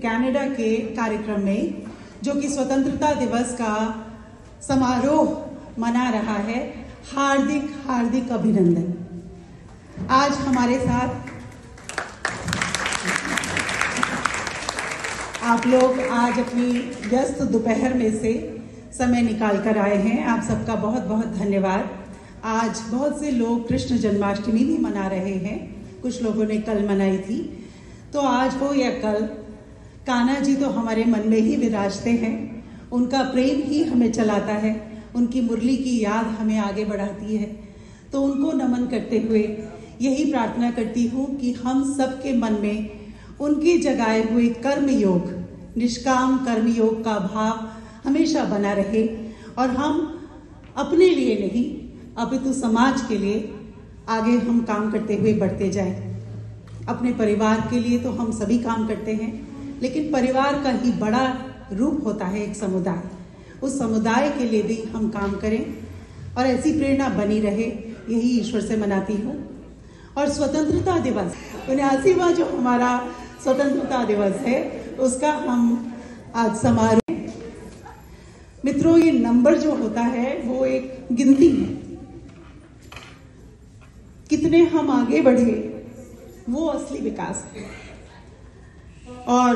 Canada के कार्यक्रम में, जो कि स्वतंत्रता दिवस का समारोह मना रहा है, हार्दिक हार्दिक अभिनंदन। आज हमारे साथ आप लोग आज अपनी व्यस्त दोपहर में से समय निकाल कर आए हैं, आप सबका बहुत बहुत धन्यवाद। आज बहुत से लोग कृष्ण जन्माष्टमी भी मना रहे हैं, कुछ लोगों ने कल मनाई थी, तो आज हो या कल कान्हा जी तो हमारे मन में ही विराजते हैं, उनका प्रेम ही हमें चलाता है, उनकी मुरली की याद हमें आगे बढ़ाती है। तो उनको नमन करते हुए यही प्रार्थना करती हूँ कि हम सबके मन में उनके जगाए हुए कर्म योग, निष्काम कर्म योग का भाव हमेशा बना रहे और हम अपने लिए नहीं अपितु समाज के लिए आगे हम काम करते हुए बढ़ते जाएं। अपने परिवार के लिए तो हम सभी काम करते हैं, लेकिन परिवार का ही बड़ा रूप होता है एक समुदाय। उस समुदाय के लिए भी हम काम करें और ऐसी प्रेरणा बनी रहे, यही ईश्वर से मनाती हूँ। और स्वतंत्रता दिवस 79वां जो हमारा स्वतंत्रता दिवस है, उसका हम आज समारोह। मित्रों, ये नंबर जो होता है वो एक गिनती है, कितने हम आगे बढ़े वो असली विकास है। और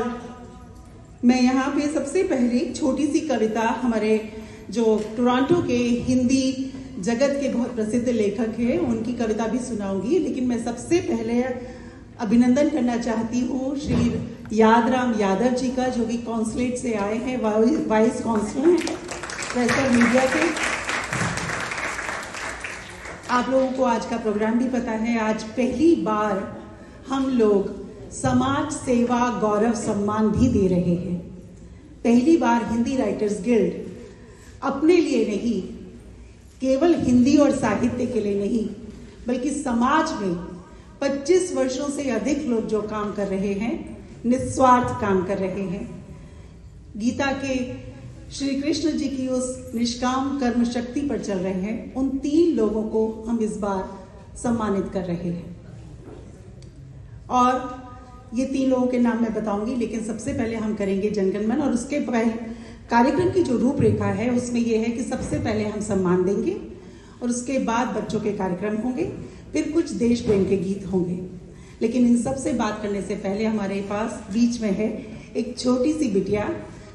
मैं यहाँ पे सबसे पहले छोटी सी कविता हमारे जो टोरंटो के हिंदी जगत के बहुत प्रसिद्ध लेखक हैं उनकी कविता भी सुनाऊंगी, लेकिन मैं सबसे पहले अभिनंदन करना चाहती हूँ श्री यादराम यादव जी का, जो कि कॉन्सुलेट से आए हैं, वाइस कॉन्सुलर हैं प्रेसर मीडिया के। आप लोगों को आज का प्रोग्राम भी पता है, आज पहली बार हम लोग समाज सेवा गौरव सम्मान भी दे रहे हैं। पहली बार हिंदी राइटर्स गिल्ड अपने लिए नहीं, केवल हिंदी और साहित्य के लिए नहीं, बल्कि समाज में 25 वर्षों से अधिक लोग जो काम कर रहे हैं, निस्वार्थ काम कर रहे हैं, गीता के श्री कृष्ण जी की उस निष्काम कर्म शक्ति पर चल रहे हैं, उन 3 लोगों को हम इस बार सम्मानित कर रहे हैं। और ये 3 लोगों के नाम मैं बताऊंगी, लेकिन सबसे पहले हम करेंगे जनगण मन। और उसके पहले कार्यक्रम की जो रूपरेखा है उसमें यह है कि सबसे पहले हम सम्मान देंगे और उसके बाद बच्चों के कार्यक्रम होंगे, फिर कुछ देश प्रेम के गीत होंगे। लेकिन इन सब से बात करने से पहले हमारे पास बीच में है एक छोटी सी बिटिया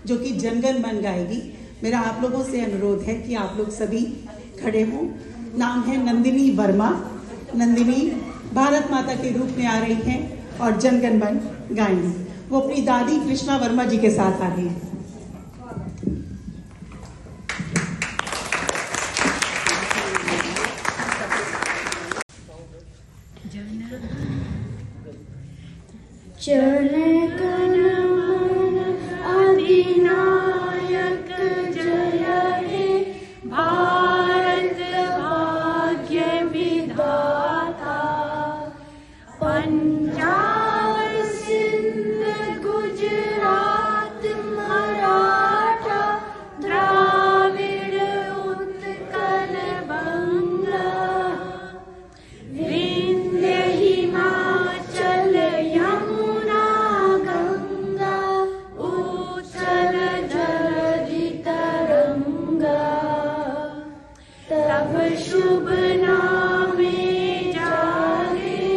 जो कि जनगण मन गाएगी। मेरा आप लोगों से अनुरोध है कि आप लोग सभी खड़े हों। नाम है नंदिनी वर्मा। नंदिनी भारत माता के रूप में आ रही हैं और जनगण मन गाएंगी। वो अपनी दादी कृष्णा वर्मा जी के साथ आ रही है। जनगण मन अधिनायक जय हे भारत भाग्य विधाता। पंजाब सिंध गुजरात मराठा द्राविड़ उत्कल बंगा विंध्य हिमाचल यमुना गंगा उच्चल जलधि तरंगा। तब शुभ नामे जागे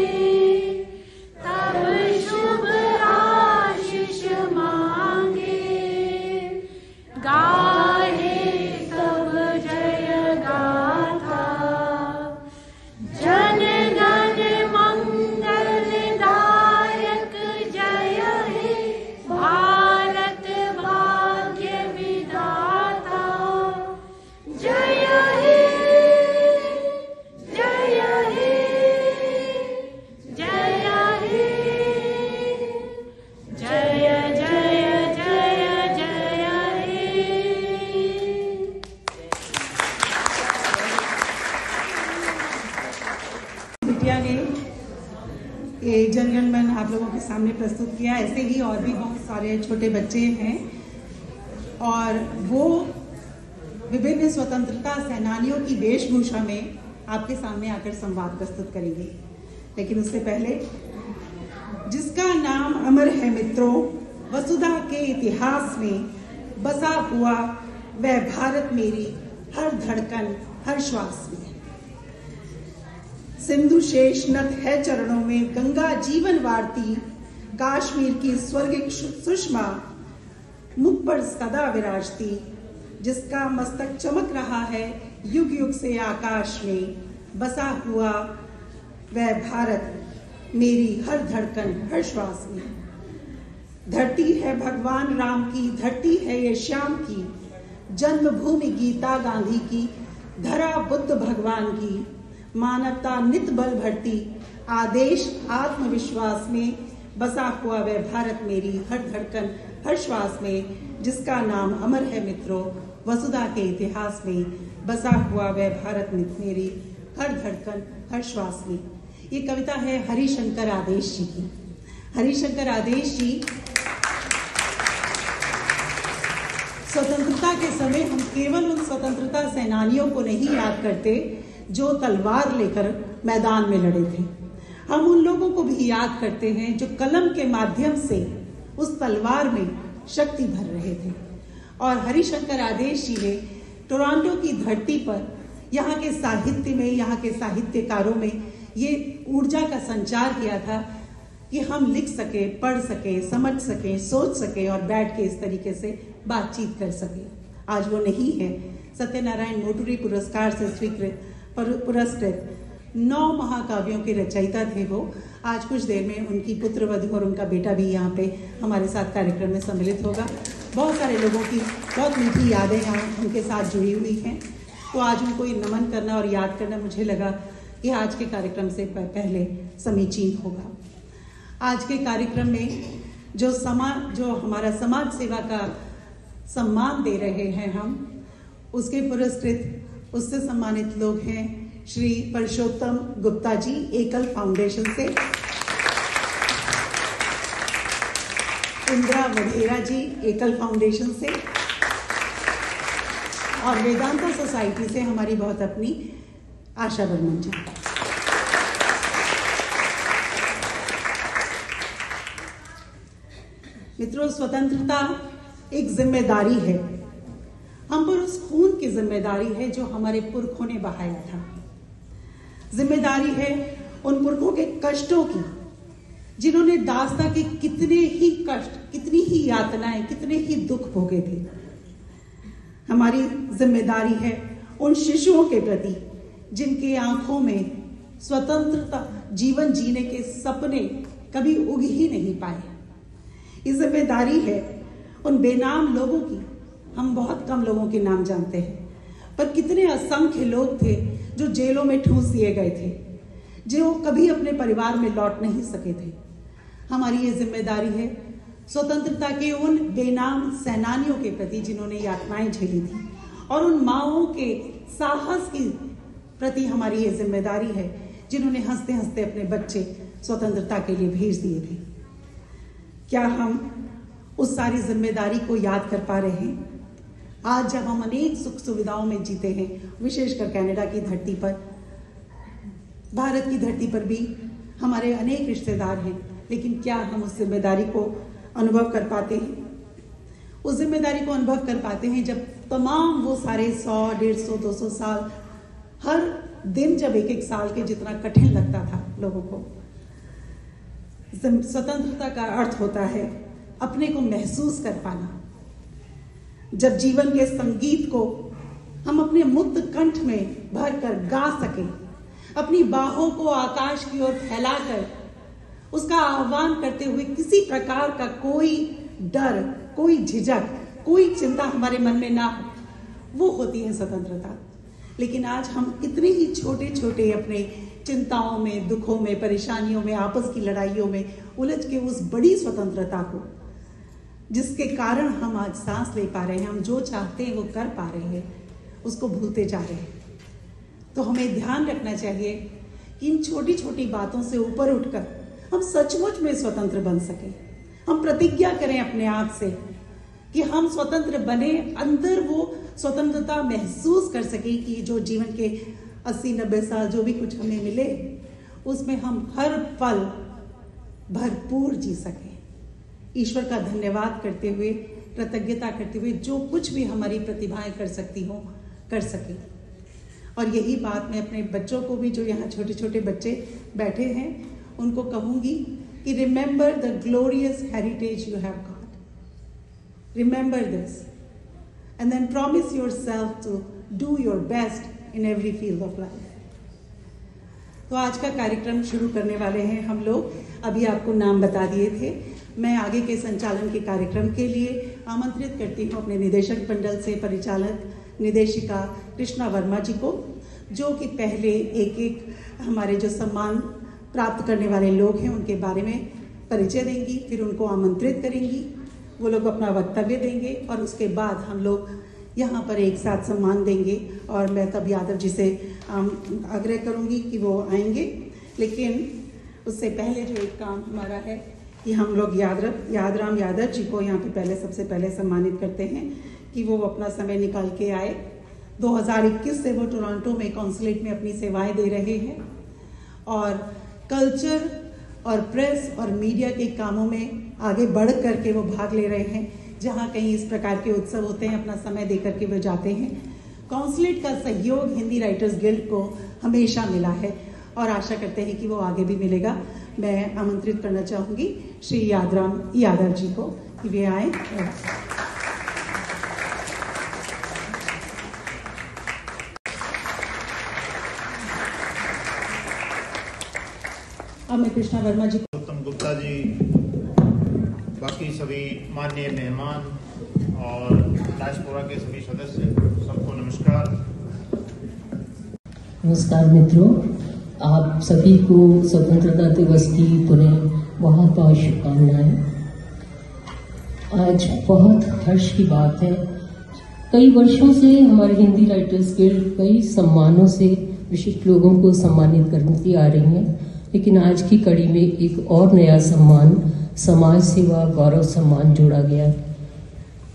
जेंटलमैन आप लोगों के सामने प्रस्तुत किया, ऐसे ही और भी बहुत सारे छोटे बच्चे हैं और वो विभिन्न स्वतंत्रता सेनानियों की वेशभूषा में आपके सामने आकर संवाद प्रस्तुत करेंगे। लेकिन उससे पहले, जिसका नाम अमर है मित्रों, वसुधा के इतिहास में बसा हुआ वह भारत मेरी हर धड़कन हर श्वास में। सिंधु शेष नत है चरणों में, गंगा जीवन वारती, काश्मीर की स्वर्गिक सुषमा मुख पर सदा विराजती, जिसका मस्तक चमक रहा है युग युग से आकाश में, बसा हुआ वह भारत मेरी हर धड़कन हर श्वास में। धरती है भगवान राम की, धरती है ये श्याम की, जन्मभूमि गीता गांधी की, धरा बुद्ध भगवान की, मानवता नित बल भरती, आदेश आत्मविश्वास में, बसा हुआ वह भारत मेरी हर धड़कन हर श्वास में, जिसका नाम अमर है मित्रों, वसुधा के इतिहास में बसा हुआ वह भारत मेरी हर धड़कन हर श्वास में। ये कविता है हरिशंकर आदेश जी की। हरिशंकर आदेश जी स्वतंत्रता के समय हम केवल उन स्वतंत्रता सेनानियों को नहीं याद करते जो तलवार लेकर मैदान में लड़े थे, हम उन लोगों को भी याद करते हैं जो कलम के माध्यम से उस तलवार में शक्ति भर रहे थे। और हरिशंकर आदेश जी ने टोरंटो की धरती पर यहाँ के साहित्य में, यहाँ के साहित्यकारों में ये ऊर्जा का संचार किया था कि हम लिख सके, पढ़ सके, समझ सके, सोच सके और बैठ के इस तरीके से बातचीत कर सके। आज वो नहीं है। सत्यनारायण मोटूरी पुरस्कार से स्वीकृत पुरस्कृत 9 महाकाव्यों के रचयिता थे वो। आज कुछ देर में उनकी पुत्रवधू और उनका बेटा भी यहाँ पे हमारे साथ कार्यक्रम में सम्मिलित होगा। बहुत सारे लोगों की बहुत मीठी यादें यहाँ उनके साथ जुड़ी हुई हैं, तो आज उनको ये नमन करना और याद करना मुझे लगा कि आज के कार्यक्रम से पहले समीचीन होगा। आज के कार्यक्रम में जो हमारा समाज सेवा का सम्मान दे रहे हैं हम, उसके पुरस्कृत उससे सम्मानित लोग हैं श्री परशोत्तम गुप्ता जी एकल फाउंडेशन से, इंदिरा वधेरा जी एकल फाउंडेशन से और वेदांता सोसाइटी से हमारी बहुत अपनी आशा बर्मन जी। मित्रों, स्वतंत्रता एक जिम्मेदारी है, हम पर उस खून की जिम्मेदारी है जो हमारे पुरखों ने बहाया था। जिम्मेदारी है उन पुरखों के कष्टों की जिन्होंने दास्ता के कितने ही कष्ट, कितनी ही यातनाएं, कितने ही दुख भोगे थे। हमारी जिम्मेदारी है उन शिशुओं के प्रति जिनके आंखों में स्वतंत्रता जीवन जीने के सपने कभी उग ही नहीं पाए। ये जिम्मेदारी है उन बेनाम लोगों की, हम बहुत कम लोगों के नाम जानते हैं, पर कितने असंख्य लोग थे जो जेलों में ठूंस दिए गए थे, जो कभी अपने परिवार में लौट नहीं सके थे। हमारी ये जिम्मेदारी है स्वतंत्रता के उन बेनाम सेनानियों के प्रति जिन्होंने यातनाएं झेली थी, और उन माओं के साहस की प्रति हमारी ये जिम्मेदारी है जिन्होंने हंसते हंसते अपने बच्चे स्वतंत्रता के लिए भेज दिए थे। क्या हम उस सारी जिम्मेदारी को याद कर पा रहे हैं आज जब हम अनेक सुख सुविधाओं में जीते हैं, विशेषकर कनाडा की धरती पर, भारत की धरती पर भी हमारे अनेक रिश्तेदार हैं, लेकिन क्या हम उस जिम्मेदारी को अनुभव कर पाते हैं? उस जिम्मेदारी को अनुभव कर पाते हैं जब तमाम वो सारे 100, 150, 200 साल, हर दिन जब एक साल के जितना कठिन लगता था लोगों को। स्वतंत्रता का अर्थ होता है अपने को महसूस कर पाना। जब जीवन के संगीत को हम अपने मुक्त कंठ में भरकर गा सके, अपनी बाहों को आकाश की ओर फैलाकर उसका आह्वान करते हुए किसी प्रकार का कोई डर, कोई झिझक, कोई चिंता हमारे मन में ना हो, वो होती है स्वतंत्रता। लेकिन आज हम इतने ही छोटे छोटे अपने चिंताओं में, दुखों में, परेशानियों में, आपस की लड़ाइयों में उलझ के उस बड़ी स्वतंत्रता को, जिसके कारण हम आज सांस ले पा रहे हैं, हम जो चाहते हैं वो कर पा रहे हैं, उसको भूलते जा रहे हैं। तो हमें ध्यान रखना चाहिए कि इन छोटी छोटी बातों से ऊपर उठकर हम सचमुच में स्वतंत्र बन सके। हम प्रतिज्ञा करें अपने आप से कि हम स्वतंत्र बने, अंदर वो स्वतंत्रता महसूस कर सके कि जो जीवन के 80-90 साल जो भी कुछ हमें मिले उसमें हम हर पल भरपूर जी सके। ईश्वर का धन्यवाद करते हुए, कृतज्ञता करते हुए जो कुछ भी हमारी प्रतिभाएं कर सकती हो कर सके। और यही बात मैं अपने बच्चों को भी, जो यहाँ छोटे छोटे बच्चे बैठे हैं, उनको कहूँगी कि remember the glorious heritage you have got, remember this and then promise yourself to do your best in every field of life. तो आज का कार्यक्रम शुरू करने वाले हैं हम लोग। अभी आपको नाम बता दिए थे। मैं आगे के संचालन के कार्यक्रम के लिए आमंत्रित करती हूँ अपने निदेशक मंडल से परिचालक निदेशिका कृष्णा वर्मा जी को, जो कि पहले एक एक हमारे जो सम्मान प्राप्त करने वाले लोग हैं उनके बारे में परिचय देंगी, फिर उनको आमंत्रित करेंगी, वो लोग अपना वक्तव्य देंगे और उसके बाद हम लोग यहाँ पर एक साथ सम्मान देंगे। और मैं तब यादव जी से आग्रह करूँगी कि वो आएंगे, लेकिन उससे पहले जो एक काम हमारा है कि हम लोग यादराम यादव जी को यहाँ पे सबसे पहले सम्मानित करते हैं कि वो अपना समय निकाल के आए। 2021 से वो टोरंटो में कॉन्सुलेट में अपनी सेवाएं दे रहे हैं और कल्चर और प्रेस और मीडिया के कामों में आगे बढ़ करके वो भाग ले रहे हैं। जहाँ कहीं इस प्रकार के उत्सव होते हैं अपना समय दे करके वो जाते हैं। कॉन्सुलेट का सहयोग हिंदी राइटर्स गिल्ड को हमेशा मिला है और आशा करते हैं कि वो आगे भी मिलेगा। मैं आमंत्रित करना चाहूँगी श्री यादराम यादव जी को कि वे आए। अब मैं कृष्णा वर्मा जी, उत्तम गुप्ता जी, बाकी सभी माननीय मेहमान और डायस्पोरा के सभी सदस्य, सबको नमस्कार। नमस्कार मित्रों, आप सभी को स्वतंत्रता दिवस की पुनः बहुत बहुत शुभकामनाएं। आज बहुत हर्ष की बात है, कई वर्षों से हमारे हिंदी राइटर्स गिल्ड कई सम्मानों से विशिष्ट लोगों को सम्मानित करती आ रही है, लेकिन आज की कड़ी में एक और नया सम्मान, समाज सेवा गौरव सम्मान जोड़ा गया,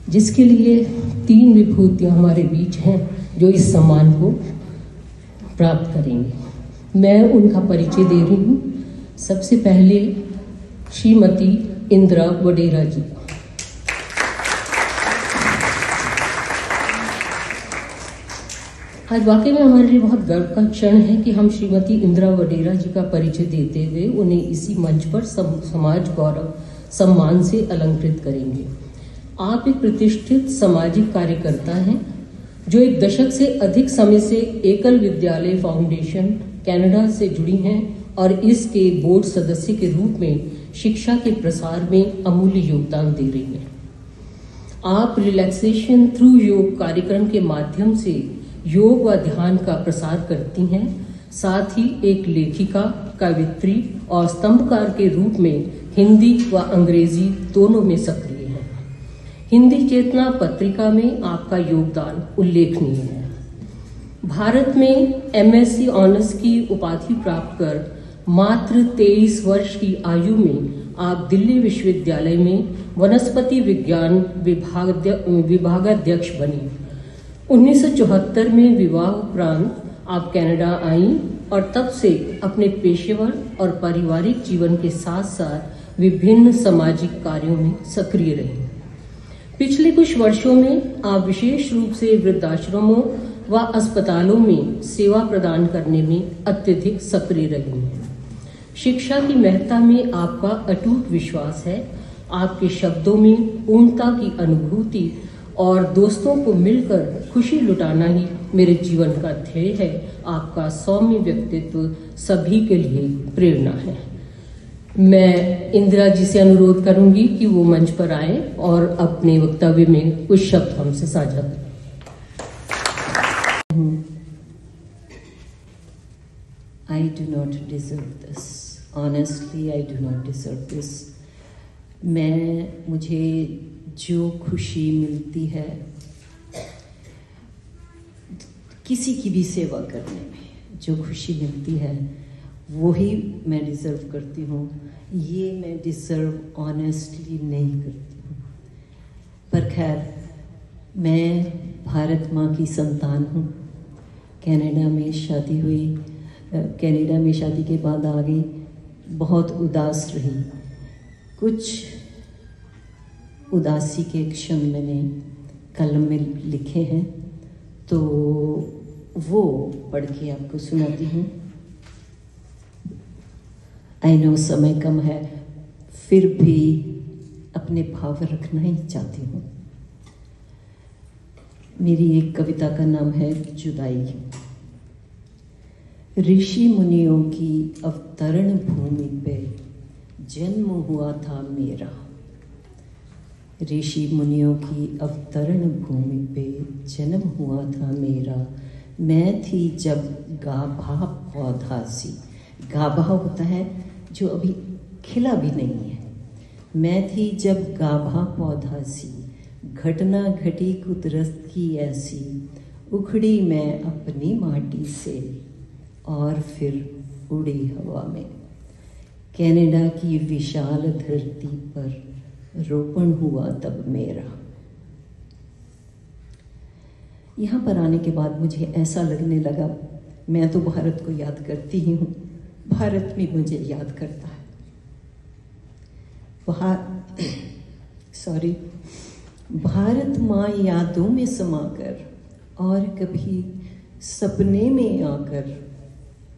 जिसके लिए 3 विभूतियां हमारे बीच हैं जो इस सम्मान को प्राप्त करेंगे। मैं उनका परिचय दे रही हूँ। सबसे पहले श्रीमती इंदिरा वडेरा जी। आज वाकई में हमारे लिए बहुत गर्व का क्षण है कि हम श्रीमती इंदिरा वडेरा जी का परिचय देते हुए उन्हें इसी मंच पर समाज गौरव सम्मान से अलंकृत करेंगे। आप एक प्रतिष्ठित सामाजिक कार्यकर्ता हैं जो एक दशक से अधिक समय से एकल विद्यालय फाउंडेशन कनाडा से जुड़ी हैं और इसके बोर्ड सदस्य के रूप में शिक्षा के प्रसार में अमूल्य योगदान दे रही हैं। आप रिलैक्सेशन थ्रू योग कार्यक्रम के माध्यम से योग व ध्यान का प्रसार करती हैं, साथ ही एक लेखिका, कवित्री और स्तंभकार के रूप में हिंदी व अंग्रेजी दोनों में सक्रिय हैं। हिंदी चेतना पत्रिका में आपका योगदान उल्लेखनीय है। भारत में MSc ऑनर्स की उपाधि प्राप्त कर मात्र 23 वर्ष की आयु में आप दिल्ली विश्वविद्यालय में वनस्पति विज्ञान विभागाध्यक्ष बनी। 1974 में विवाह उपरांत आप कनाडा आईं और तब से अपने पेशेवर और पारिवारिक जीवन के साथ साथ विभिन्न सामाजिक कार्यों में सक्रिय रही। पिछले कुछ वर्षों में आप विशेष रूप से वृद्धाश्रमों व अस्पतालों में सेवा प्रदान करने में अत्यधिक सक्रिय रही हैं। शिक्षा की महत्ता में आपका अटूट विश्वास है। आपके शब्दों में पूर्णता की अनुभूति और दोस्तों को मिलकर खुशी लुटाना ही मेरे जीवन का ध्येय है। आपका सौम्य व्यक्तित्व सभी के लिए प्रेरणा है। मैं इंदिरा जी से अनुरोध करूंगी कि वो मंच पर आए और अपने वक्तव्य में कुछ शब्द हमसे साझा करें। I do not deserve this. Honestly, I do not deserve this. मुझे जो खुशी मिलती है किसी की भी सेवा करने में, जो खुशी मिलती है वो ही मैं डिज़र्व करती हूँ, ये मैं डिज़र्व ऑनेस्टली नहीं करती हूँ। पर खैर, मैं भारत माँ की संतान हूँ। कनाडा में शादी हुई, कनाडा में शादी के बाद आ गई, बहुत उदास रही। कुछ उदासी के क्षण मैंने कलम में लिखे हैं, तो वो पढ़ के आपको सुनाती हूँ। आई नो समय कम है, फिर भी अपने भाव रखना ही चाहती हूँ। मेरी एक कविता का नाम है जुदाई। ऋषि मुनियों की अवतरण भूमि पे जन्म हुआ था मेरा। ऋषि मुनियों की अवतरण भूमि पे जन्म हुआ था मेरा। मैं थी जब गाभा पौधा सी। गाभा होता है जो अभी खिला भी नहीं है। मैं थी जब गाभा पौधा सी, घटना घटी कुदरत की ऐसी। उखड़ी मैं अपनी माटी से और फिर उड़ी हवा में। कनाडा की विशाल धरती पर रोपण हुआ तब मेरा। यहाँ पर आने के बाद मुझे ऐसा लगने लगा, मैं तो भारत को याद करती ही हूँ, भारत भी मुझे याद करता है। भारत माँ यादों में समाकर और कभी सपने में आकर,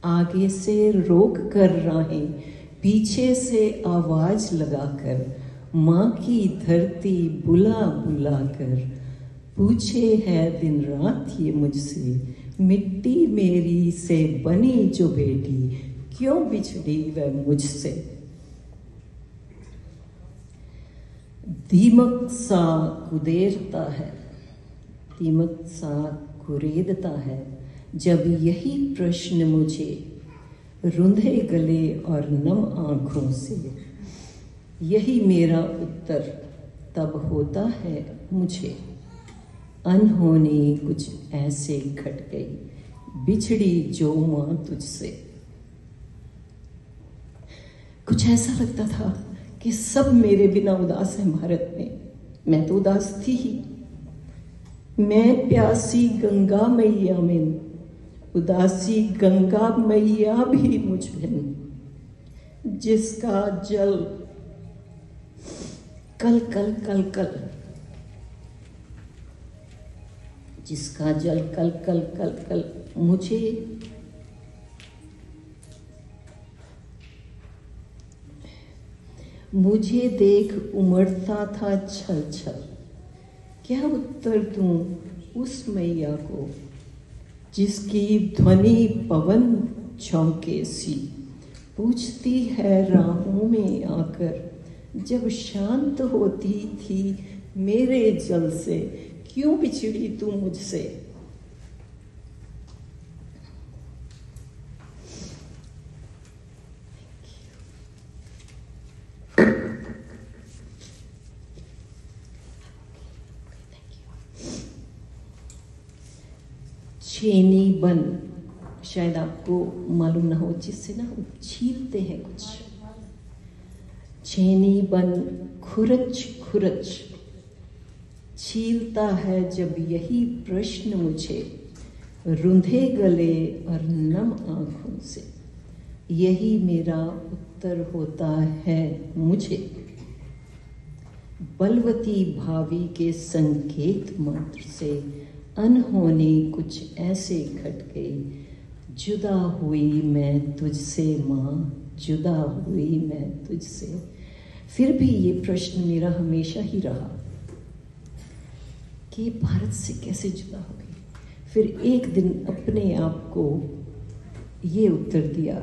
आगे से रोक कर राहें, पीछे से आवाज लगाकर, माँ की धरती बुला बुला कर पूछे है दिन रात ये मुझसे, मिट्टी मेरी से बनी जो बेटी, क्यों बिछड़ी वह मुझसे। दीमक सा कुदेरता है, दीमक सा कुरेदता है, जब यही प्रश्न मुझे रुंधे गले और नम आंखों से। यही मेरा उत्तर तब होता है मुझे, अनहोनी कुछ ऐसे घट गई, बिछड़ी जो माँ तुझसे। कुछ ऐसा लगता था कि सब मेरे बिना उदास हैं भारत में। मैं तो उदास थी ही। मैं प्यासी गंगा मैया में, उदासी गंगा मैया भी मुझ में, जिसका जल कल कल कल कल, जिसका जल कल कल कल कल मुझे देख उमड़ता था छल छल। क्या उत्तर दूं उस मैया को, जिसकी ध्वनि पवन झोंके सी, पूछती है राहों में आकर, जब शांत होती थी मेरे जल से, क्यों बिछड़ी तू मुझसे। छेनी बन, शायद आपको मालूम ना हो, जिससे ना हम छीलते हैं कुछ। छेनी बन खुरच खुरच छीलता है जब यही प्रश्न मुझे, रुंधे गले और नम आंखों से। यही मेरा उत्तर होता है मुझे, बलवती भावी के संकेत मात्र से। अनहोनी कुछ ऐसे घट गई, जुदा हुई मैं तुझसे माँ, जुदा हुई मैं तुझसे। फिर भी ये प्रश्न मेरा हमेशा ही रहा कि भारत से कैसे जुदा हो गई। फिर एक दिन अपने आप को ये उत्तर दिया,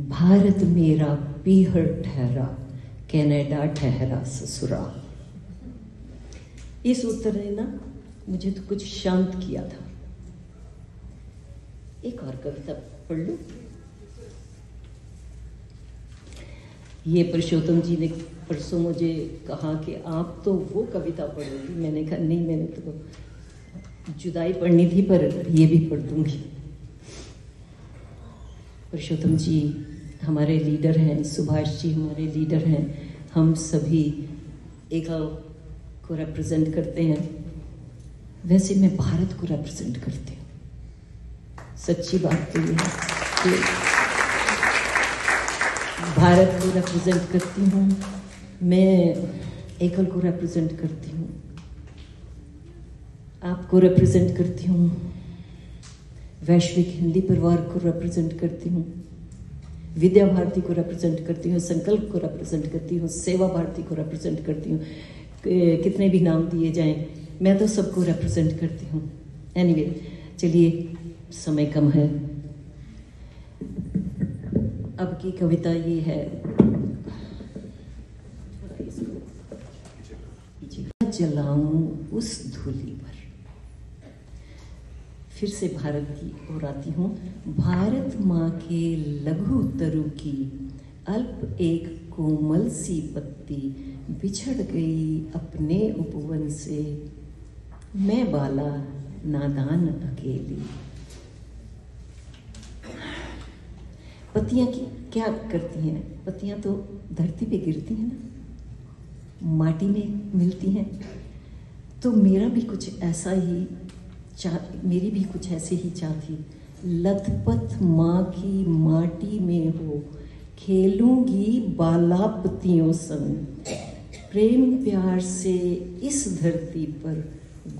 भारत मेरा पीहर ठहरा, कनाडा ठहरा ससुरा। इस उत्तर ने ना मुझे तो कुछ शांत किया था। एक और कविता पढ़ लूं। ये पुरुषोत्तम जी ने परसों मुझे कहा कि आप तो वो कविता पढ़ोगी। मैंने कहा नहीं, मैंने तो जुदाई पढ़नी थी पर ये भी पढ़ दूंगी। पुरुषोत्तम जी हमारे लीडर हैं, सुभाष जी हमारे लीडर हैं, हम सभी एकल को रिप्रेजेंट करते हैं। वैसे मैं भारत को रिप्रेजेंट करती हूँ। सच्ची बात तो ये है कि भारत को रिप्रेजेंट करती हूँ, मैं एकल को रिप्रेजेंट करती हूँ, आपको रिप्रेजेंट करती हूँ, वैश्विक हिंदी परिवार को रिप्रेजेंट करती हूँ, विद्या भारती को रिप्रेजेंट करती हूँ, संकल्प को रिप्रेजेंट करती हूँ, सेवा भारती को रिप्रेजेंट करती हूँ। कितने भी नाम दिए जाएं, मैं तो सबको रिप्रेजेंट करती हूँ। एनीवे, चलिए समय कम है। अब की कविता ये है, जलाऊं उस धूली पर। फिर से भारत की ओर आती हूँ। भारत माँ के लघु तरु की अल्प एक कोमल सी पत्ती बिछड़ गई अपने उपवन से, मैं बाला नादान अकेली। पत्तियां क्या करती हैं? पत्तियां तो धरती पे गिरती हैं ना, माटी में मिलती हैं। तो मेरा भी कुछ ऐसा ही मेरी भी कुछ ऐसे ही चाह थी। लथपथ माँ की माटी में हो, खेलूंगी बालापतियों संग, प्रेम प्यार से इस धरती पर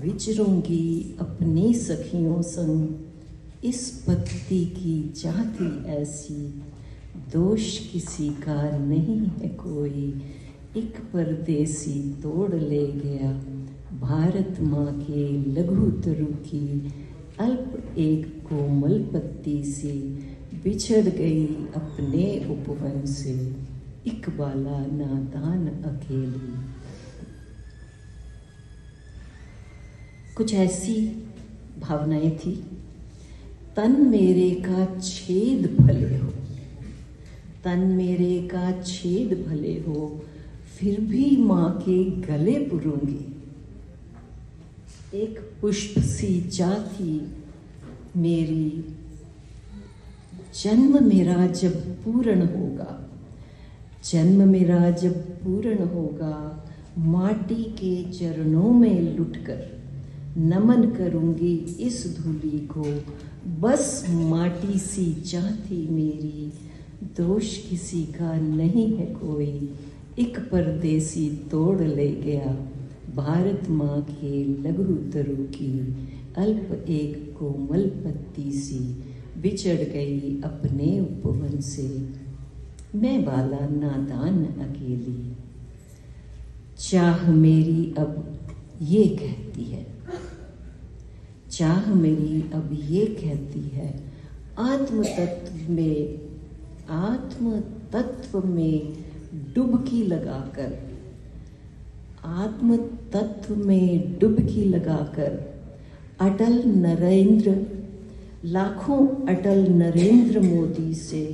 विचरूंगी अपनी सखियों संग। इस पत्ती की चाहती ऐसी, दोष किसी का नहीं है कोई, एक परदेसी तोड़ ले गया भारत माँ के लघु तरु की अल्प एक कोमल पत्ती सी बिछड़ गई अपने उपवन से, इकबाला नादान अकेली। कुछ ऐसी भावनाएं थी। तन मेरे का छेद भले हो, तन मेरे का छेद भले हो, फिर भी माँ के गले पुरूंगी। एक पुष्प सी चाहती मेरी, जन्म मेरा जब पूर्ण होगा, जन्म मेरा जब पूर्ण होगा, माटी के चरणों में लुटकर नमन करूंगी इस धूली को। बस माटी सी चाहती मेरी, दोष किसी का नहीं है कोई, एक परदेसी तोड़ ले गया भारत माँ के लघु तरु की अल्प एक कोमल पत्ती सी बिछड़ गई अपने उपवन से, मैं बाला नादान अकेली। चाह मेरी अब ये कहती है, चाह मेरी अब ये कहती है, आत्म तत्व में डुबकी लगाकर, आत्म तत्व में डुबकी लगाकर, अटल नरेंद्र, लाखों अटल नरेंद्र मोदी से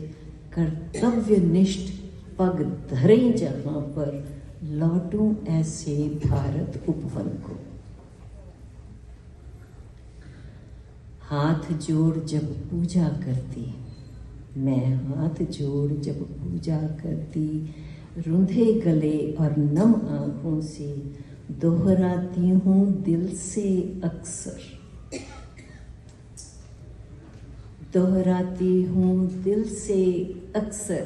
कर्तव्यनिष्ठ पग धरें जहां पर, लौटूं ऐसे भारत उपवन को। हाथ जोड़ जब पूजा करती, मैं हाथ जोड़ जब पूजा करती, रुंधे गले और नम आंखों से दोहराती हूँ दिल से अक्सर, दोहराती हूँ दिल से अक्सर,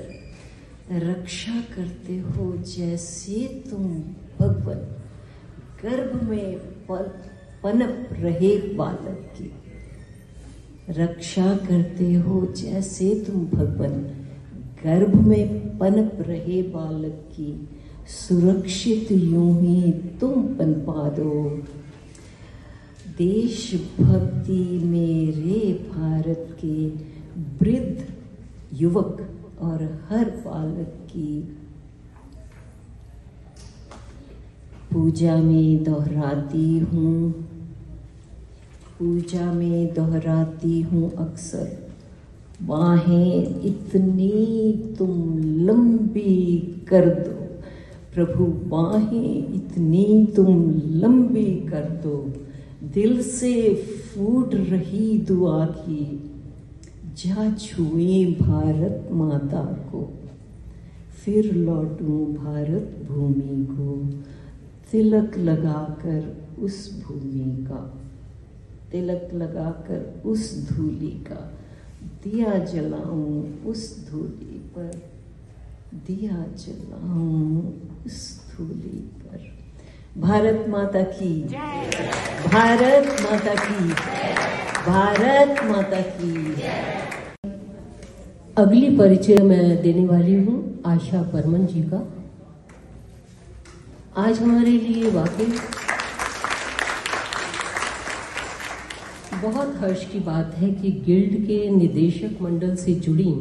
रक्षा करते हो जैसे तुम भगवन, गर्भ में पनप रहे बालक की। रक्षा करते हो जैसे तुम भगवन, गर्भ में पनप रहे बालक की, सुरक्षित यूं ही तुम पनपा दो। देशभक्ति मेरे भारत के वृद्ध युवक और हर बालक की, पूजा में दोहराती हूँ, पूजा में दोहराती हूँ अक्सर, बाहें इतनी तुम लंबी कर दो प्रभु, बाहें इतनी तुम लंबी कर दो, दिल से फूट रही दुआ की, जा छुए भारत माता को, फिर लौटूं भारत भूमि को, तिलक लगाकर उस भूमि का, तिलक लगाकर उस धूलि का, दिया जलाऊं उस धूलि पर, दिया जलाऊं उस धूलि पर। भारत माता की जय, भारत माता की जय, भारत माता की जय। अगली परिचय मैं देने वाली हूँ आशा बर्मन जी का। आज हमारे लिए वाकई बहुत हर्ष की बात है कि गिल्ड के निदेशक मंडल से जुड़ी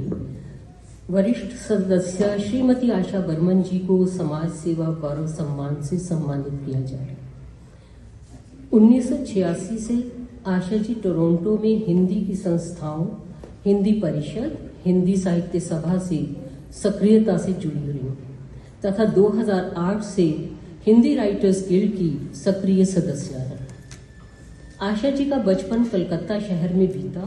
वरिष्ठ सदस्य श्रीमती आशा बर्मन जी को समाज सेवा गौरव सम्मान से सम्मानित किया जा रहा है। 1986 से आशा जी टोरंटो में हिंदी की संस्थाओं, हिंदी परिषद, हिंदी साहित्य सभा से सक्रियता से जुड़ी हुई हैं तथा 2008 से हिंदी राइटर्स गिल्ड की सक्रिय सदस्य हैं। आशा जी का बचपन कलकत्ता शहर में बीता।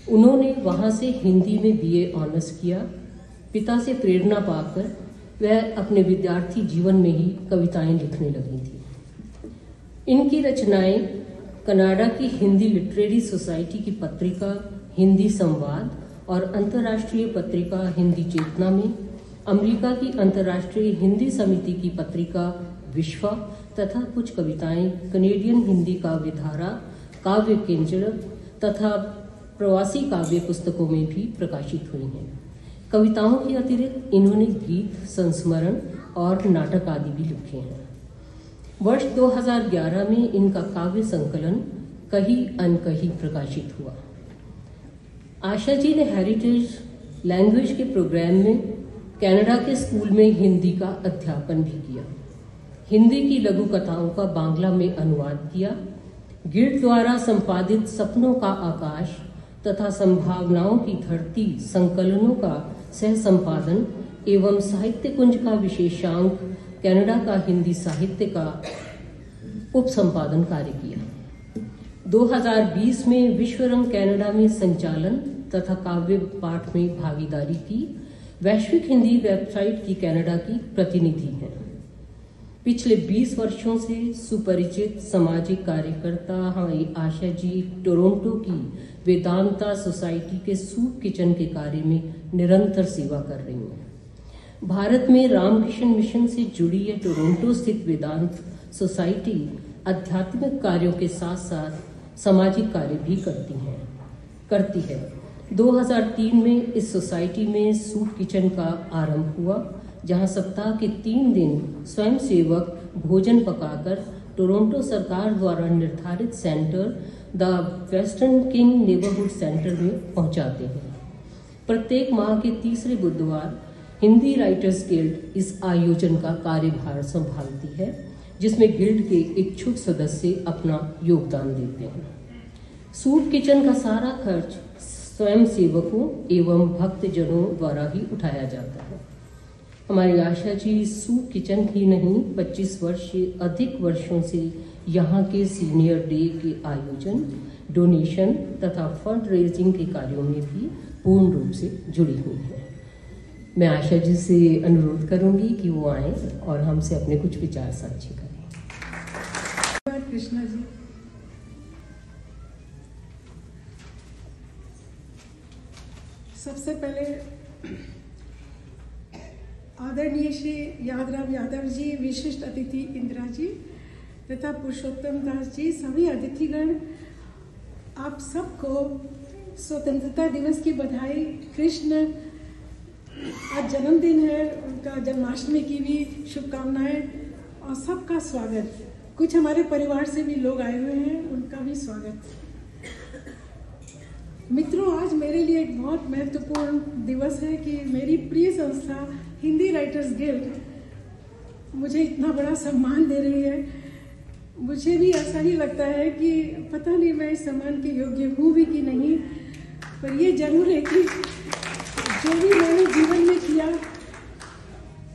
उन्होंने वहां से हिंदी में बीए ऑनर्स किया। पिता से प्रेरणा पाकर वह अपने विद्यार्थी जीवन में ही कविताएं लिखने लगी थी। इनकी रचनाएं कनाडा की हिंदी लिटरेरी सोसाइटी की पत्रिका हिंदी संवाद और अंतर्राष्ट्रीय पत्रिका हिंदी चेतना में, अमेरिका की अंतर्राष्ट्रीय हिंदी समिति की पत्रिका विश्वा तथा कुछ कविताएं कनेडियन हिंदी काव्य धारा, काव्य केंचड़ तथा प्रवासी काव्य पुस्तकों में भी प्रकाशित हुई हैं। कविताओं के अतिरिक्त इन्होंने गीत, संस्मरण और नाटक आदि भी लिखे हैं। वर्ष 2011 में इनका काव्य संकलन कहीं अनकहीं प्रकाशित हुआ। आशा जी ने हेरिटेज लैंग्वेज के प्रोग्राम में कनाडा के स्कूल में हिंदी का अध्यापन भी किया। हिंदी की लघु कथाओं का बांग्ला में अनुवाद किया। गिल्ड द्वारा संपादित सपनों का आकाश तथा संभावनाओं की धरती संकलनों का सह संपादन एवं साहित्य कुंज का विशेषांक कनाडा का हिंदी साहित्य का उप संपादन कार्य किया। 2020 में विश्वरंग कनाडा में संचालन तथा काव्य पाठ में भागीदारी की। वैश्विक हिंदी वेबसाइट की कनाडा की प्रतिनिधि हैं। पिछले 20 वर्षों से सुपरिचित सामाजिक कार्यकर्ता हमारी आशा जी टोरंटो की वेदांता सोसाइटी के सूप किचन के कार्य में निरंतर सेवा कर रही हैं। भारत में रामकृष्ण मिशन से जुड़ी ये टोरंटो स्थित वेदांत सोसाइटी आध्यात्मिक कार्यों के साथ साथ सामाजिक कार्य भी करती है। 2003 में इस सोसाइटी में सूप किचन का आरंभ हुआ, जहां सप्ताह के 3 दिन स्वयंसेवक भोजन पकाकर टोरंटो सरकार द्वारा निर्धारित centre the western king neighbourhood centre में पहुंचाते हैं। प्रत्येक माह के तीसरे बुधवार हिंदी राइटर्स गिल्ड इस आयोजन का कार्यभार संभालती है, जिसमें गिल्ड के इच्छुक सदस्य अपना योगदान देते हैं। सूप किचन का सारा खर्च स्वयं सेवकों एवं भक्तजनों द्वारा ही उठाया जाता है। हमारी आशा जी सूप किचन ही नहीं 25 वर्ष से अधिक वर्षों से यहाँ के सीनियर डे के आयोजन, डोनेशन तथा फंड रेजिंग के कार्यों में भी पूर्ण रूप से जुड़ी हुई हैं। मैं आशा जी से अनुरोध करूंगी कि वो आएं और हमसे अपने कुछ विचार साझे करें। कृष्णा जी, सबसे पहले आदरणीय श्री यादराम यादव जी, विशिष्ट अतिथि इंदिरा जी तथा पुरुषोत्तम दास जी, सभी अतिथिगण, आप सबको स्वतंत्रता दिवस की बधाई। कृष्ण आज जन्मदिन है, उनका जन्माष्टमी की भी शुभकामनाएं और सबका स्वागत। कुछ हमारे परिवार से भी लोग आए हुए हैं, उनका भी स्वागत। मित्रों, आज मेरे लिए एक बहुत महत्वपूर्ण दिवस है कि मेरी प्रिय संस्था हिंदी राइटर्स गिल्ड मुझे इतना बड़ा सम्मान दे रही है। मुझे भी ऐसा ही लगता है कि पता नहीं मैं इस सम्मान के योग्य हूँ भी कि नहीं, पर ये जरूर है कि जो भी मैंने जीवन में किया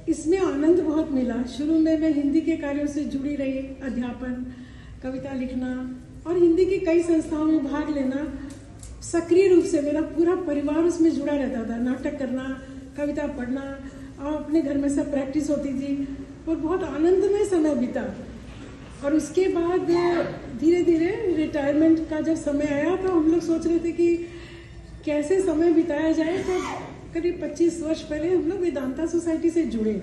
इसमें आनंद बहुत मिला। शुरू में मैं हिंदी के कार्यों से जुड़ी रही, अध्यापन, कविता लिखना और हिंदी की कई संस्थाओं में भाग लेना, सक्रिय रूप से मेरा पूरा परिवार उसमें जुड़ा रहता था। नाटक करना, कविता पढ़ना, और अपने घर में सब प्रैक्टिस होती थी और बहुत आनंदमय समय बीता। और उसके बाद धीरे धीरे रिटायरमेंट का जब समय आया तो हम लोग सोच रहे थे कि कैसे समय बिताया जाए। तो करीब 25 वर्ष पहले हम लोग वेदांता सोसाइटी से जुड़े।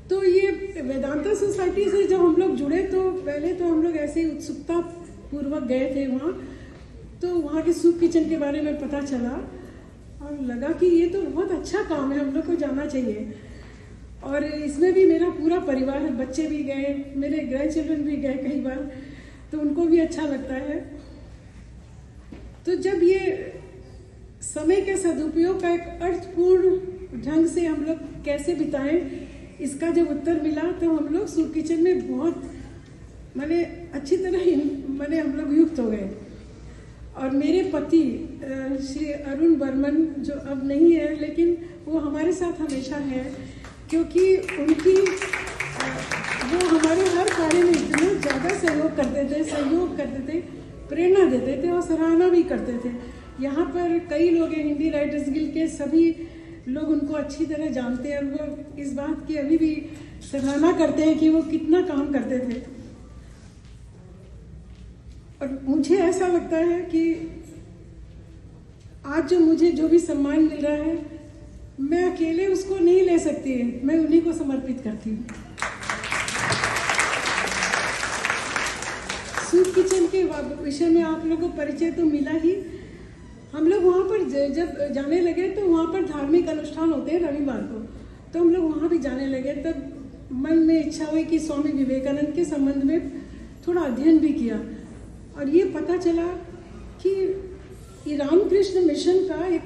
तो ये वेदांता सोसाइटी से जब हम लोग जुड़े तो पहले तो हम लोग ऐसे ही उत्सुकता पूर्वक गए थे वहाँ। तो वहाँ के सूप किचन के बारे में पता चला और लगा कि ये तो बहुत अच्छा काम है, हम लोग को जाना चाहिए। और इसमें भी मेरा पूरा परिवार है, बच्चे भी गए, मेरे ग्रैंड चिल्ड्रन भी गए कई बार, तो उनको भी अच्छा लगता है। तो जब ये समय के सदुपयोग का एक अर्थपूर्ण ढंग से हम लोग कैसे बिताएं, इसका जब उत्तर मिला तो हम लोग सूप किचन में बहुत माने अच्छी तरह माने हम लोग युक्त हो गए। और मेरे पति श्री अरुण बर्मन जो अब नहीं है, लेकिन वो हमारे साथ हमेशा है, क्योंकि उनकी वो हमारे हर कार्य में इतना ज़्यादा सहयोग करते थे, प्रेरणा देते थे और सराहना भी करते थे। यहाँ पर कई लोग हैं, हिंदी राइटर्स गिल्ड के सभी लोग उनको अच्छी तरह जानते हैं और वो इस बात की अभी भी सराहना करते हैं कि वो कितना काम करते थे। और मुझे ऐसा लगता है कि आज जो मुझे जो भी सम्मान मिल रहा है, मैं अकेले उसको नहीं ले सकती, मैं उन्हीं को समर्पित करती हूँ। सूप किचन के विषय में आप लोगों को परिचय तो मिला ही। हम लोग वहाँ पर जब जाने लगे तो वहाँ पर धार्मिक अनुष्ठान होते हैं रविवार को, तो हम लोग वहाँ भी जाने लगे। तब मन में इच्छा हुई कि स्वामी विवेकानंद के संबंध में थोड़ा अध्ययन भी किया और ये पता चला कि ये रामकृष्ण मिशन का एक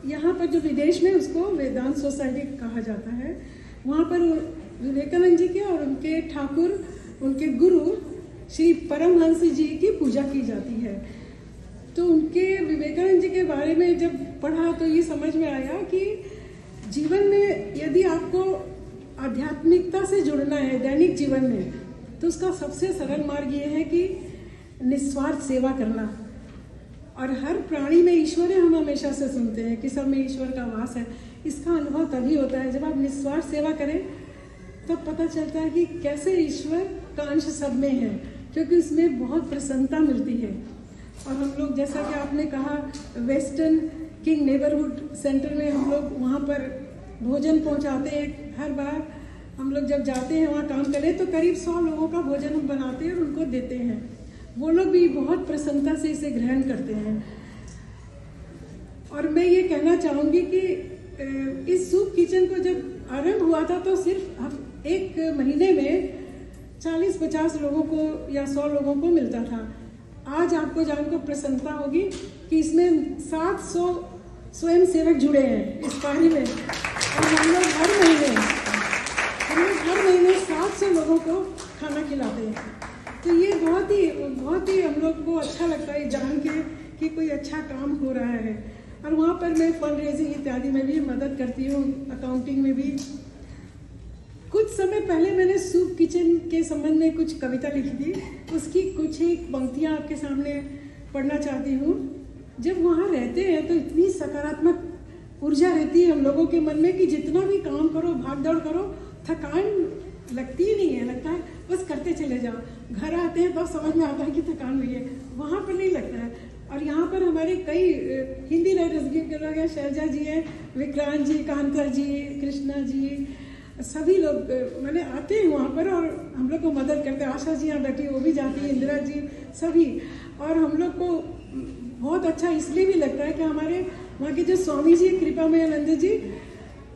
यहाँ पर जो विदेश में उसको वेदांत सोसाइटी कहा जाता है, वहाँ पर विवेकानंद जी के और उनके ठाकुर, उनके गुरु श्री परमहंस जी की पूजा की जाती है। तो उनके विवेकानंद जी के बारे में जब पढ़ा तो ये समझ में आया कि जीवन में यदि आपको आध्यात्मिकता से जुड़ना है दैनिक जीवन में, तो उसका सबसे सरल मार्ग ये है कि निस्वार्थ सेवा करना। और हर प्राणी में ईश्वर है, हम हमेशा से सुनते हैं कि सब में ईश्वर का वास है। इसका अनुभव तभी होता है जब आप निस्वार्थ सेवा करें, तब पता चलता है कि कैसे ईश्वर का अंश सब में है, क्योंकि उसमें बहुत प्रसन्नता मिलती है। और हम लोग जैसा कि आपने कहा, वेस्टर्न किंग नेबरहुड सेंटर में हम लोग वहाँ पर भोजन पहुँचाते हैं। हर बार हम लोग जब जाते हैं वहाँ काम करें तो करीब 100 लोगों का भोजन हम बनाते हैं और उनको देते हैं। वो लोग भी बहुत प्रसन्नता से इसे ग्रहण करते हैं। और मैं ये कहना चाहूँगी कि इस सूप किचन को जब आरंभ हुआ था तो सिर्फ एक महीने में 40-50 लोगों को या 100 लोगों को मिलता था। आज आपको जानकर प्रसन्नता होगी कि इसमें 700 स्वयं सेवक जुड़े हैं इस कार्य में। और हम लोग हर महीने 700 लोगों को खाना खिलाते हैं। तो ये बहुत ही हम लोग को अच्छा लगता है जान के कि कोई अच्छा काम हो रहा है। और वहाँ पर मैं फंड रेजिंग इत्यादि में भी मदद करती हूँ, अकाउंटिंग में भी। कुछ समय पहले मैंने सूप किचन के संबंध में कुछ कविता लिखी थी, उसकी कुछ एक पंक्तियाँ आपके सामने पढ़ना चाहती हूँ। जब वहाँ रहते हैं तो इतनी सकारात्मक ऊर्जा रहती है हम लोगों के मन में कि जितना भी काम करो, भाग दौड़ करो, थकान लगती ही नहीं है, लगता है बस करते चले जाओ। घर आते हैं तो समझ में आता है कि थकान हुई है, वहाँ पर नहीं लगता है। और यहाँ पर हमारे कई हिंदी राइटर्स के लोग हैं, शैलजा जी हैं, विक्रांत जी, कांता जी, कृष्णा जी, सभी लोग मैंने आते हैं वहाँ पर और हम लोग को मदद करते हैं। आशा जी यहाँ बैठी, वो भी जाती है, इंदिरा जी, सभी। और हम लोग को बहुत अच्छा इसलिए भी लगता है कि हमारे वहाँ के जो स्वामी जी कृपामयानंद जी,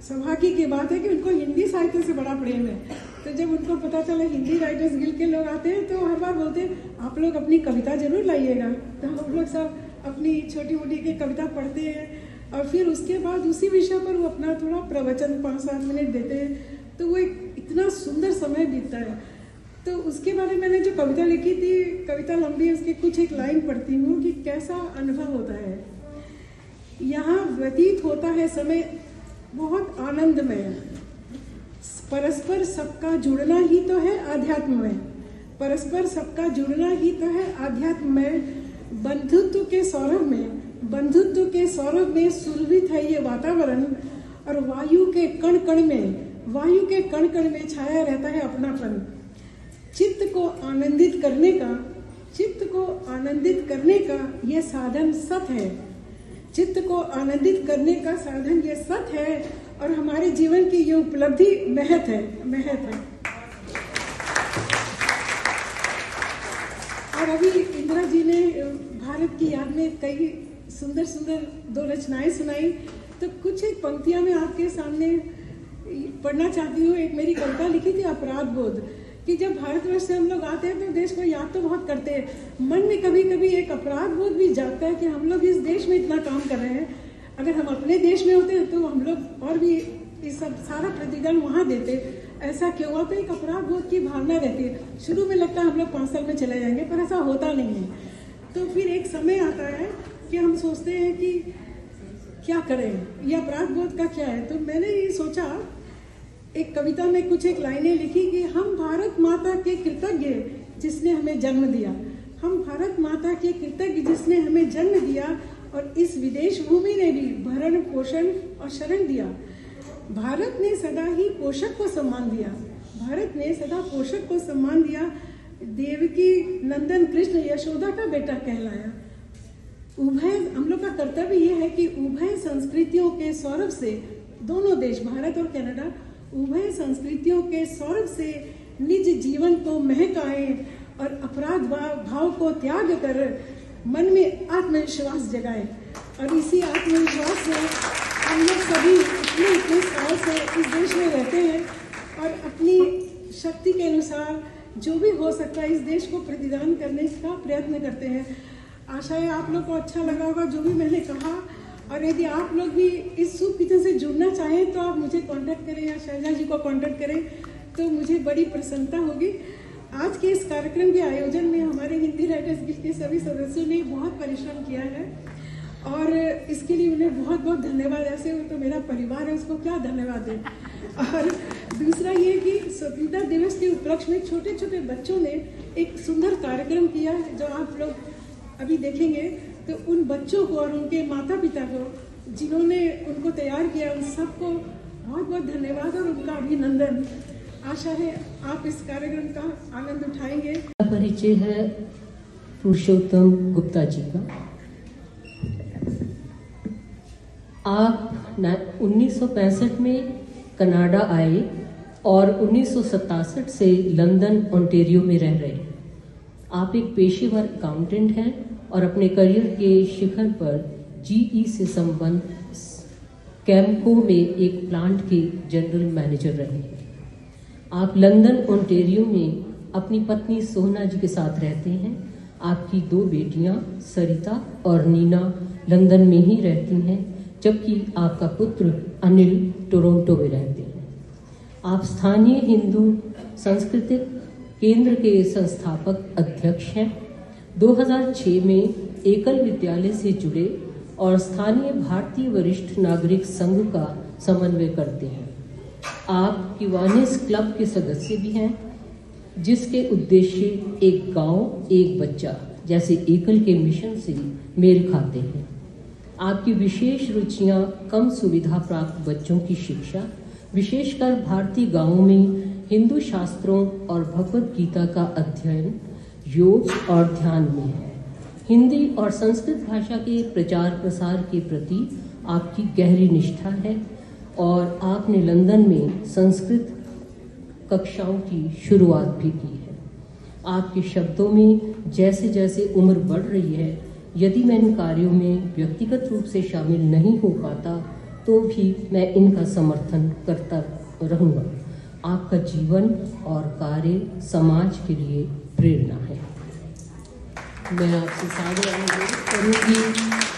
सौभाग्य की बात है कि उनको हिंदी साहित्य से बड़ा प्रेम है। तो जब उनको पता चला हिंदी राइटर्स गिल्ड के लोग आते हैं तो हर बार बोलते हैं आप लोग अपनी कविता जरूर लाइएगा। तो हम लोग सब अपनी छोटी मोटी की कविता पढ़ते हैं और फिर उसके बाद उसी विषय पर वो अपना थोड़ा प्रवचन 5-7 मिनट देते हैं। तो वो एक इतना सुंदर समय बीतता है। तो उसके बारे में मैंने जो कविता लिखी थी, कविता लंबी है, उसकी कुछ एक लाइन पढ़ती हूँ कि कैसा अनुभव होता है। यहाँ व्यतीत होता है समय बहुत आनंदमय, परस्पर सबका जुड़ना ही तो है अध्यात्म में। परस्पर सबका जुड़ना ही तो है आध्यात्म में। बंधुत्व के सौरभ में सुरभित है ये वातावरण, और वायु के कण कण में छाया रहता है अपनापन। चित्त को आनंदित करने का ये साधन सत है। चित्त को आनंदित करने का साधन ये सत है, और हमारे जीवन की ये उपलब्धि महत है। और अभी इंदिरा जी ने भारत की याद में कई सुंदर सुंदर 2 रचनाएं सुनाई, तो कुछ एक पंक्तियां मैं आपके सामने पढ़ना चाहती हूँ। एक मेरी कविता लिखी थी अपराध बोध, कि जब भारतवर्ष से हम लोग आते हैं तो देश को याद तो बहुत करते हैं, मन में कभी कभी एक अपराध बोध भी जागता है कि हम लोग इस देश में इतना काम कर रहे हैं। अगर हम अपने देश में होते तो हम लोग और भी इस सब सारा प्रतिदान वहाँ देते, ऐसा क्यों हुआ? तो एक अपराध बोध की भावना रहती है। शुरू में लगता है हम लोग 5 साल में चले जाएंगे, पर ऐसा होता नहीं है। तो फिर एक समय आता है कि हम सोचते हैं कि क्या करें, ये अपराध बोध का क्या है। तो मैंने ये सोचा, एक कविता में कुछ एक लाइनें लिखी कि हम भारत माता के कृतज्ञ जिसने हमें जन्म दिया। हम भारत माता के कृतज्ञ जिसने हमें जन्म दिया, और इस विदेश भूमि ने भी भरण पोषण और शरण दिया। भारत ने सदा ही पोषक को सम्मान दिया। देवकी नंदन कृष्ण यशोदा का बेटा कहलाया। हम लोग का कर्तव्य ये है कि उभय संस्कृतियों के सौरभ से, दोनों देश भारत और कनाडा, उभय संस्कृतियों के सौरभ से निज जीवन को महकाएं, और अपराध भाव को त्याग कर मन में आत्मविश्वास जगाएं। और इसी आत्मविश्वास से हम लोग सभी इतने साल से इस देश में रहते हैं, और अपनी शक्ति के अनुसार जो भी हो सकता है इस देश को प्रतिदान करने का प्रयत्न करते हैं। आशा है आप लोग को अच्छा लगा होगा जो भी मैंने कहा, और यदि आप लोग भी इस सूप किचन से जुड़ना चाहें तो आप मुझे कांटेक्ट करें या शैलजा जी को कांटेक्ट करें, तो मुझे बड़ी प्रसन्नता होगी। आज के इस कार्यक्रम के आयोजन में हमारे हिंदी राइटर्स गिल्ड के सभी सदस्यों ने बहुत परिश्रम किया है, और इसके लिए उन्हें बहुत बहुत धन्यवाद। ऐसे तो मेरा परिवार है, उसको क्या धन्यवाद दें। और दूसरा ये कि स्वतंत्रता दिवस के उपलक्ष्य में छोटे छोटे बच्चों ने एक सुंदर कार्यक्रम किया है, जो आप लोग अभी देखेंगे। तो उन बच्चों को और उनके माता पिता को जिन्होंने उनको तैयार किया, उन सबको बहुत बहुत धन्यवाद और उनका अभिनंदन। आशा है आप इस कार्यक्रम का आनंद उठाएंगे। परिचय है पुरुषोत्तम गुप्ता जी का। आप 1965 में कनाडा आए और 1967 से लंदन ओंटारियो में रह रहे हैं। आप एक पेशेवर अकाउंटेंट हैं और अपने करियर के शिखर पर जीई से संबंध कैम्को में एक प्लांट के जनरल मैनेजर रहे हैं। आप लंदन ओंटारियो में अपनी पत्नी सोहना जी के साथ रहते हैं। आपकी 2 बेटियां सरिता और नीना लंदन में ही रहती हैं, जबकि आपका पुत्र अनिल टोरंटो में रहते हैं। आप स्थानीय हिंदू सांस्कृतिक केंद्र के संस्थापक अध्यक्ष हैं। 2006 में एकल विद्यालय से जुड़े और स्थानीय भारतीय वरिष्ठ नागरिक संघ का समन्वय करते हैं। आप किवानिस क्लब के सदस्य भी हैं, जिसके उद्देश्य एक गांव एक बच्चा जैसे एकल के मिशन से मेल खाते हैं। आपकी विशेष रुचियां कम सुविधा प्राप्त बच्चों की शिक्षा, विशेषकर भारतीय गांवों में हिंदू शास्त्रों और भगवत गीता का अध्ययन, योग और ध्यान में है। हिंदी और संस्कृत भाषा के प्रचार प्रसार के प्रति आपकी गहरी निष्ठा है और आपने लंदन में संस्कृत कक्षाओं की शुरुआत भी की है। आपके शब्दों में जैसे जैसे उम्र बढ़ रही है, यदि मैं इन कार्यों में व्यक्तिगत रूप से शामिल नहीं हो पाता तो भी मैं इनका समर्थन करता रहूँगा। आपका जीवन और कार्य समाज के लिए प्रेरणा है। मैं आपसे सादर अनुरोध करूँगी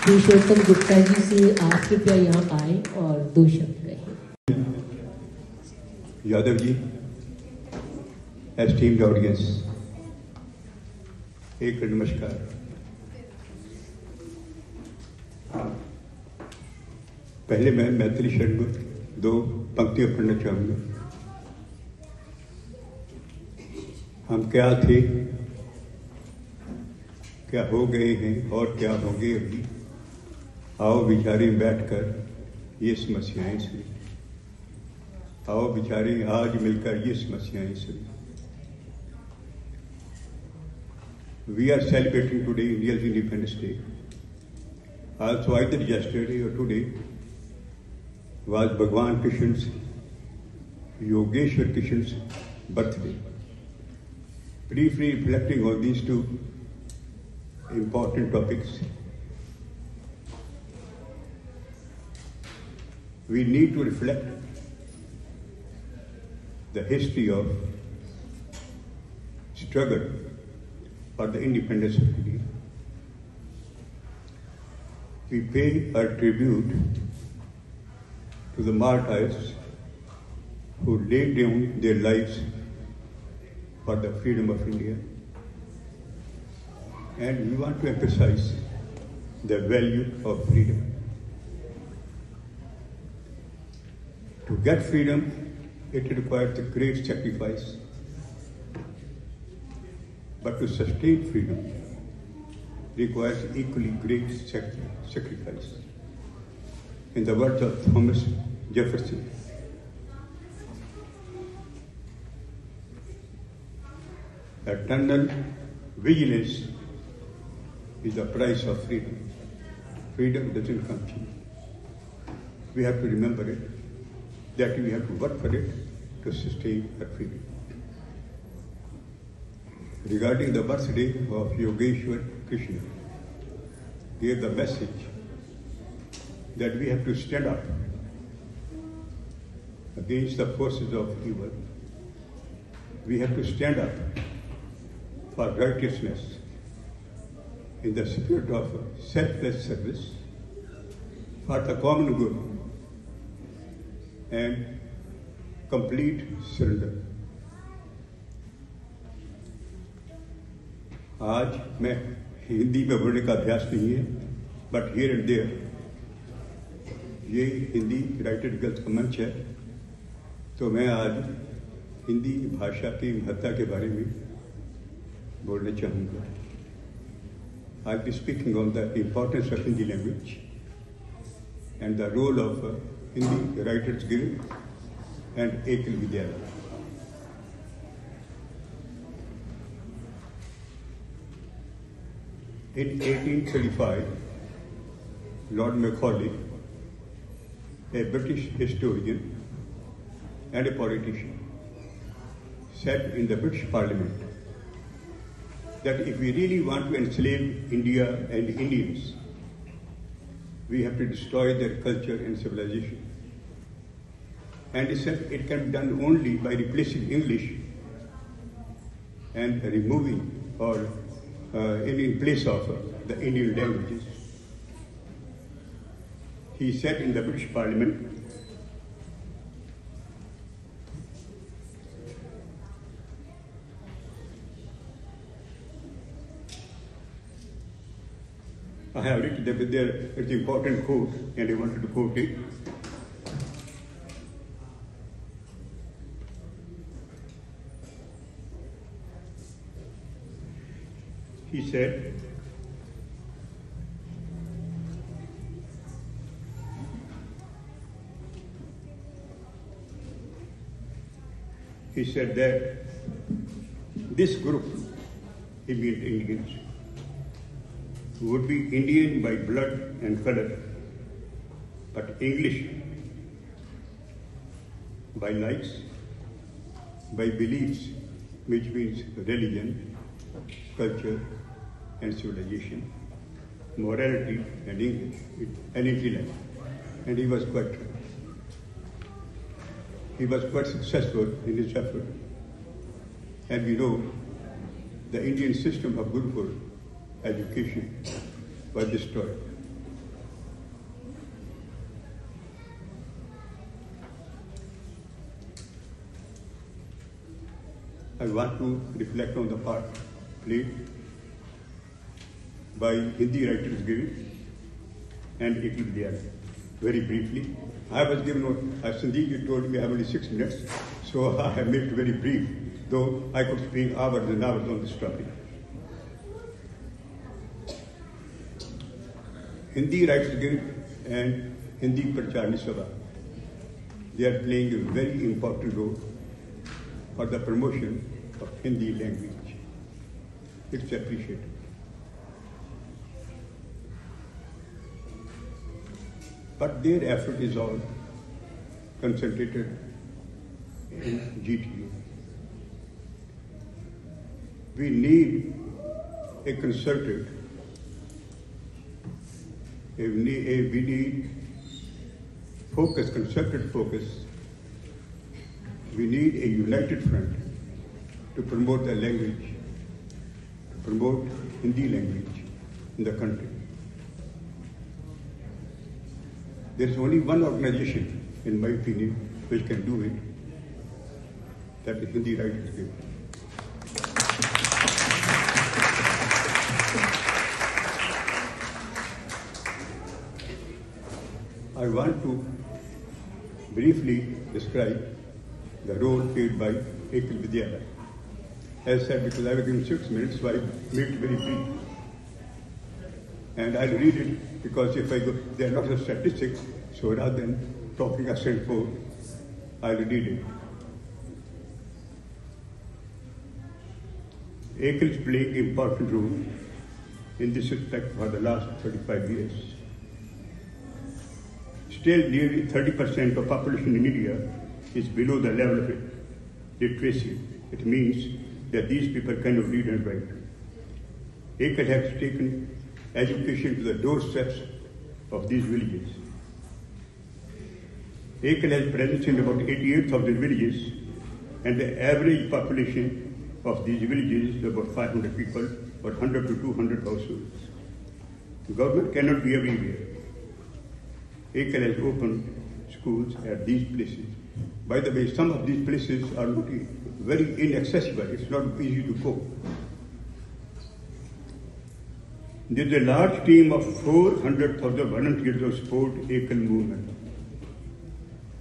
पुरुषोत्तम गुप्ता जी से, आप कृपया यहाँ आए और 2 शब्द कहें। यादव जी, एस्टीम्ड ऑडियंस, एक नमस्कार। पहले मैं मैथिली शरण में 2 पंक्तियां पढ़ना चाहूँगा। हम क्या थे, क्या हो गए हैं और क्या होंगे अभी। आओ बिचारे बैठकर ये समस्याएं सुनी, आओ बिचारे आज मिलकर ये समस्याएं सुनी। We are celebrating today India's Independence Day. Also, either yesterday or today was Bhagwan Krishn's, Yogeshwar Krishn's birthday. Briefly reflecting on these two important topics, we need to reflect the history of struggle for the independence of India. We pay our tribute to the martyrs who laid down their lives for the freedom of India. And we want to emphasize the value of freedom. To get freedom, it requires a great sacrifice. But to sustain freedom requires equally great sacrifice. In the words of Thomas Jefferson, eternal vigilance is the price of freedom. Freedom doesn't come cheap. We have to remember it, that we have to work for it to sustain our freedom. Regarding the birthday of Yogeshwar Krishna, gave the message that we have to stand up against the forces of evil. We have to stand up for righteousness in the spirit of selfless service for the common good and complete surrender. आज मैं हिंदी में बोलने का अभ्यास नहीं है, but here and there ये Hindi writer guild का मंच है, तो मैं आज हिंदी भाषा की महत्ता के बारे में बोलना चाहूँगा। I will be speaking on the importance of Hindi language and the role of Hindi writers guild and Ekal Vidyalaya. In 1835, Lord Macaulay, a British historian and a politician, said in the British Parliament that if we really want to enslave India and Indians, we have to destroy their culture and civilization. And he said it can be done only by replacing English and removing or in place of the Indian languages. He said in the British Parliament, I have written that there it's an important quote and I wanted to quote it. He said, that this group, he meant Indians, would be Indian by blood and color, but English by likes, by beliefs, which means religion, culture, and civilization, morality and English, and intellect. And he was quite successful in his effort. And we know the Indian system of Gurukul education was destroyed. I want to reflect on the part played by Hindi Writers Guild and Ekal Vidyalaya. Very briefly, I was given, Sandeep, you told me I have only 6 minutes, so I have made it very brief. though I could speak hours and hours on this topic. Hindi Rights Guild and Hindi Prachar Sabha, they are playing a very important role for the promotion of Hindi language. It's appreciated. But their effort is all concentrated in GTU. We need a concerted, we need focus, concerted focus. We need a united front to promote the language, to promote Hindi language in the country. There is only one organization, in my opinion, which can do it. That is Hindi Rights Guild. I want to briefly describe the role played by Ekal Vidyalaya. As said, because I was given 6 minutes, so I made it very brief. And I'll read it because if I go, there are lots of statistics, so rather than talking a and forth, I'll read it. Ekal is playing an important role in this respect for the last 35 years. Still, nearly 30% of population in India is below the level of literacy. It means that these people cannot read and write. Ekal has taken education to the doorsteps of these villages. Ekal has presence in about 88,000 villages, and the average population of these villages is about 500 people, or 100 to 200 households. The government cannot be everywhere. Ekal has opened schools at these places. By the way, some of these places are very inaccessible. It's not easy to go. There is a large team of 400,000 volunteers who support Ekal movement.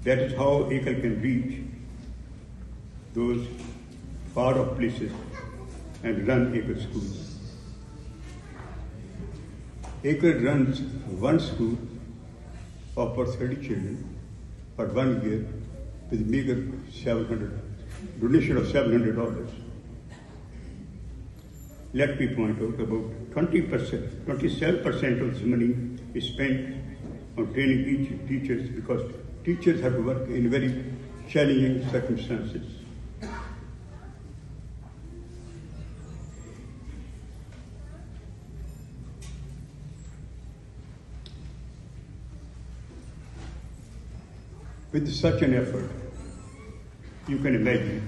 That is how Ekal can reach those far-off places and run Ekal schools. Ekal runs one school of about 30 children for 1 year with a meager donation of $700. Let me point out about 27% of this money is spent on training teachers because teachers have to work in very challenging circumstances. With such an effort, you can imagine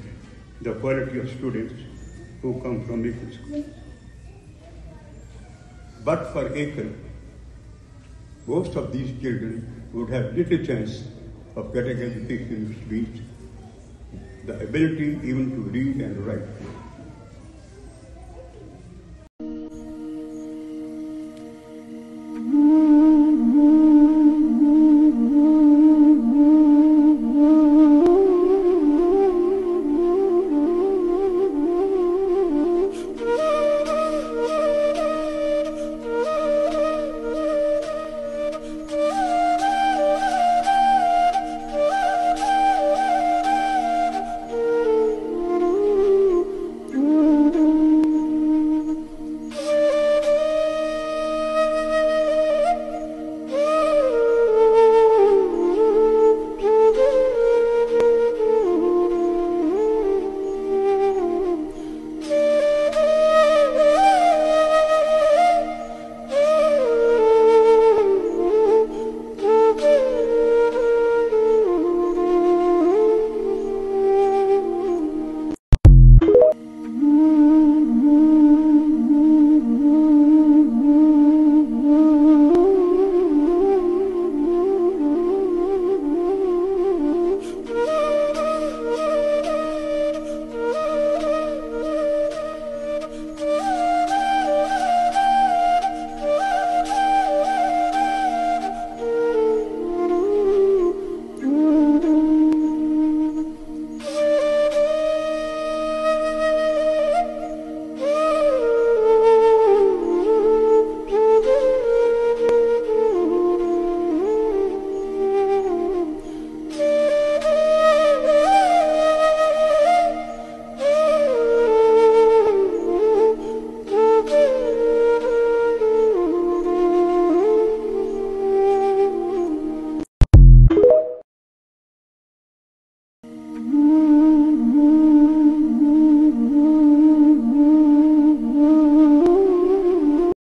the quality of students who come from Ekal schools. But for Ekal, most of these children would have little chance of getting education, which means the ability even to read and write.